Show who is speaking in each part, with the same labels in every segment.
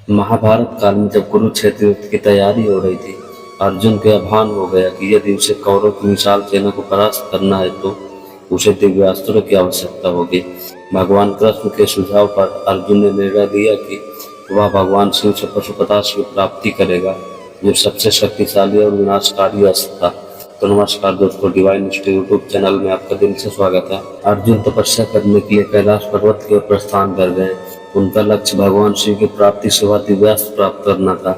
Speaker 1: महाभारत काल में जब कुरुक्षेत्र युद्ध की तैयारी हो रही थी, अर्जुन के भान हो गया कि यदि उसे कौरव की विशाल सेना को परास्त करना है तो उसे दिव्यास्त्रों की आवश्यकता होगी। भगवान कृष्ण के सुझाव पर अर्जुन ने निर्णय लिया कि वह भगवान शिव से पशुपतास्त्र की प्राप्ति करेगा, जो सबसे शक्तिशाली और विनाशकारी अस्त्र था। तो नमस्कार दोस्तों, डिवाइन हिस्ट्री यूट्यूब चैनल में आपका दिल से स्वागत है। अर्जुन तपस्या करने के लिए कैलाश पर्वत की ओर प्रस्थान कर गए। उनका लक्ष्य भगवान शिव की प्राप्ति से वह दिव्यास्त्र प्राप्त करना था।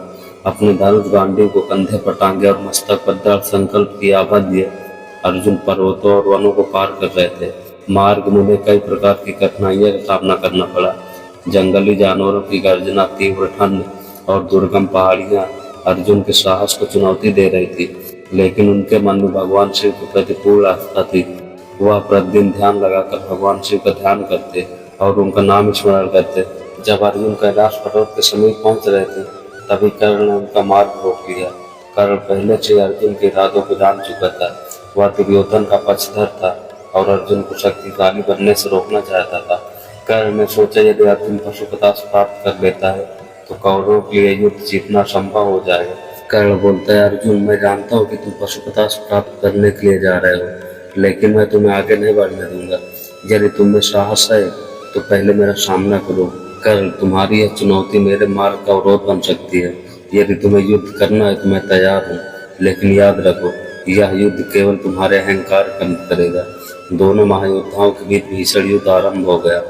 Speaker 1: अपने धनुष गांडीव को कंधे पर टांगे और मस्तक पर दृढ़ संकल्प की आभा दिए अर्जुन पर्वतों और वनों को पार कर रहे थे। मार्ग में उन्हें कई प्रकार की कठिनाइयों का सामना करना पड़ा। जंगली जानवरों की गर्जना, तीव्र ठंड और दुर्गम पहाड़ियां अर्जुन के साहस को चुनौती दे रही थी, लेकिन उनके मन में भगवान शिव के प्रति पूर्ण आस्था थी। वह प्रतिदिन ध्यान लगाकर भगवान शिव का ध्यान करते और उनका नाम स्मरण करते। जब अर्जुन कैलाश पर्वत के समीप पहुंच रहे थे, तभी कर्ण ने उनका मार्ग रोक लिया। कर्ण पहले से अर्जुन के इरादों को जान चुका था। वह दुर्योधन का पक्षधर था और अर्जुन को शक्तिशाली बनने से रोकना चाहता था। कर्ण ने सोचा, यदि अर्जुन पशुपतास्त्र प्राप्त कर लेता है तो कौरवों के लिए युद्ध जीतना संभव हो जाएगा। कर्ण बोलता है, अर्जुन, मैं जानता हूँ कि तुम पशुपतास्त्र प्राप्त करने के लिए जा रहे हो, लेकिन मैं तुम्हें आगे नहीं बढ़ने दूंगा। यदि तुम्हें साहस है तो पहले मेरा सामना करो। कर्ण, तुम्हारी यह चुनौती मेरे मार्ग का अवरोध बन सकती है। यदि तुम्हें युद्ध करना है तो मैं तैयार हूँ, लेकिन याद रखो, यह युद्ध केवल तुम्हारे अहंकार कम करेगा। दोनों महायोद्धाओं के बीच भीषण युद्ध आरंभ हो गया।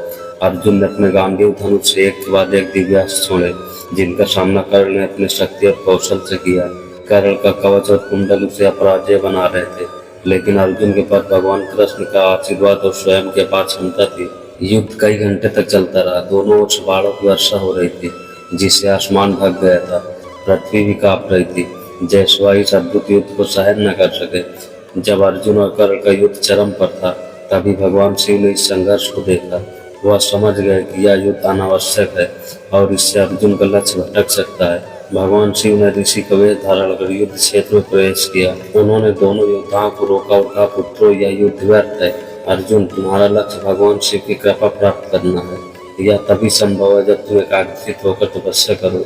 Speaker 1: अर्जुन ने अपने गांडीव धनुष से एक के बाद एक दिव्यास्त्र छोड़े, जिनका सामना कर्ण ने अपनी शक्ति और कौशल से किया। कर्ण का कवच और कुंडल उसे अपराजय बना रहे थे, लेकिन अर्जुन के पास भगवान कृष्ण का आशीर्वाद और स्वयं के पास क्षमता थी। युद्ध कई घंटे तक चलता रहा। दोनों ओर से बाणों की वर्षा हो रही थी, जिससे आसमान ढक गया था। पृथ्वी भी कांप रही थी, जैसे वह इस अद्भुत युद्ध को सहन न कर सके। जब अर्जुन और कर्ण का युद्ध चरम पर था, तभी भगवान शिव ने इस संघर्ष को देखा। वह समझ गए कि यह युद्ध अनावश्यक है और इससे अर्जुन का लक्ष्य भटक सकता है। भगवान शिव ने ऋषि का वेश धारण कर युद्ध क्षेत्र में प्रवेश किया। उन्होंने दोनों योद्धाओं को रोका और कहा, पुत्रों, यह युद्ध व्यर्थ है। अर्जुन, तुम्हारा लक्ष्य भगवान शिव की कृपा प्राप्त करना है। यह तभी संभव है जब तुम एकाग्रचित होकर तपस्या करो।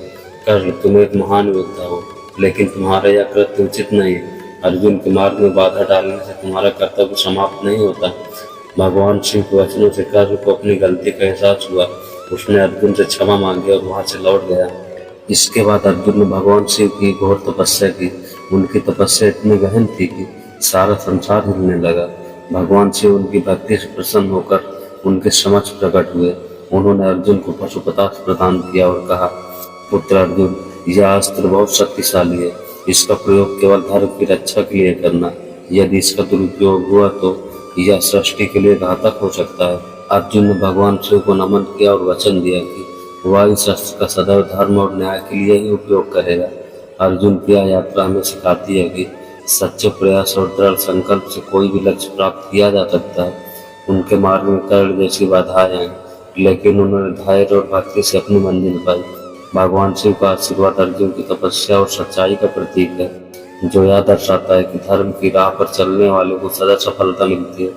Speaker 1: कर्ण, तुम एक महान योद्धा हो, लेकिन तुम्हारा यह कृत्य उचित नहीं है। अर्जुन के मार्ग में बाधा डालने से तुम्हारा कर्तव्य समाप्त नहीं होता। भगवान शिव के वचनों से कर्ण को अपनी गलती का एहसास हुआ। उसने अर्जुन से क्षमा मांगी और वहां से लौट गया। इसके बाद अर्जुन ने भगवान शिव की घोर तपस्या की। उनकी तपस्या इतनी गहन थी कि सारा संसार हिलने लगा। भगवान शिव उनकी भक्ति से प्रसन्न होकर उनके समक्ष प्रकट हुए। उन्होंने अर्जुन को पशुपतास्त्र प्रदान किया और कहा, पुत्र अर्जुन, यह अस्त्र बहुत शक्तिशाली है। इसका प्रयोग केवल धर्म की रक्षा के लिए करना। यदि इसका दुरुपयोग हुआ तो यह सृष्टि के लिए घातक हो सकता है। अर्जुन ने भगवान शिव को नमन किया और वचन दिया कि वह इस अस्त्र का सदैव धर्म और न्याय के लिए ही उपयोग करेगा। अर्जुन की यह यात्रा हमें सिखाती है कि सच्चे प्रयास और दृढ़ संकल्प से कोई भी लक्ष्य प्राप्त किया जा सकता है। उनके मार्ग में कर्ण जैसी बाधाएं आई, लेकिन उन्होंने धैर्य और भक्ति से अपनी मंजिल पाई। भगवान शिव का आशीर्वाद अर्जुन की तपस्या और सच्चाई का प्रतीक है, जो यह दर्शाता है कि धर्म की राह पर चलने वालों को सदा सफलता मिलती है।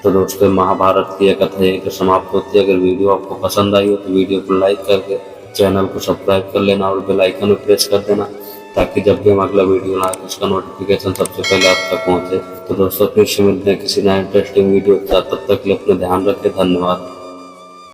Speaker 1: तो दोस्तों, महाभारत की यह कथा यहीं पर समाप्त होती है। अगर वीडियो आपको पसंद आई हो तो वीडियो को लाइक करके चैनल को सब्सक्राइब कर लेना और बेल आइकन को प्रेस कर देना, ताकि जब भी हम अगला वीडियो लाएं तो उसका नोटिफिकेशन सबसे पहले आप तक पहुंचे। तो दोस्तों, फिर से मिलते हैं किसी नए इंटरेस्टिंग वीडियो के साथ। तब तक के लिए अपना ध्यान रखें। धन्यवाद।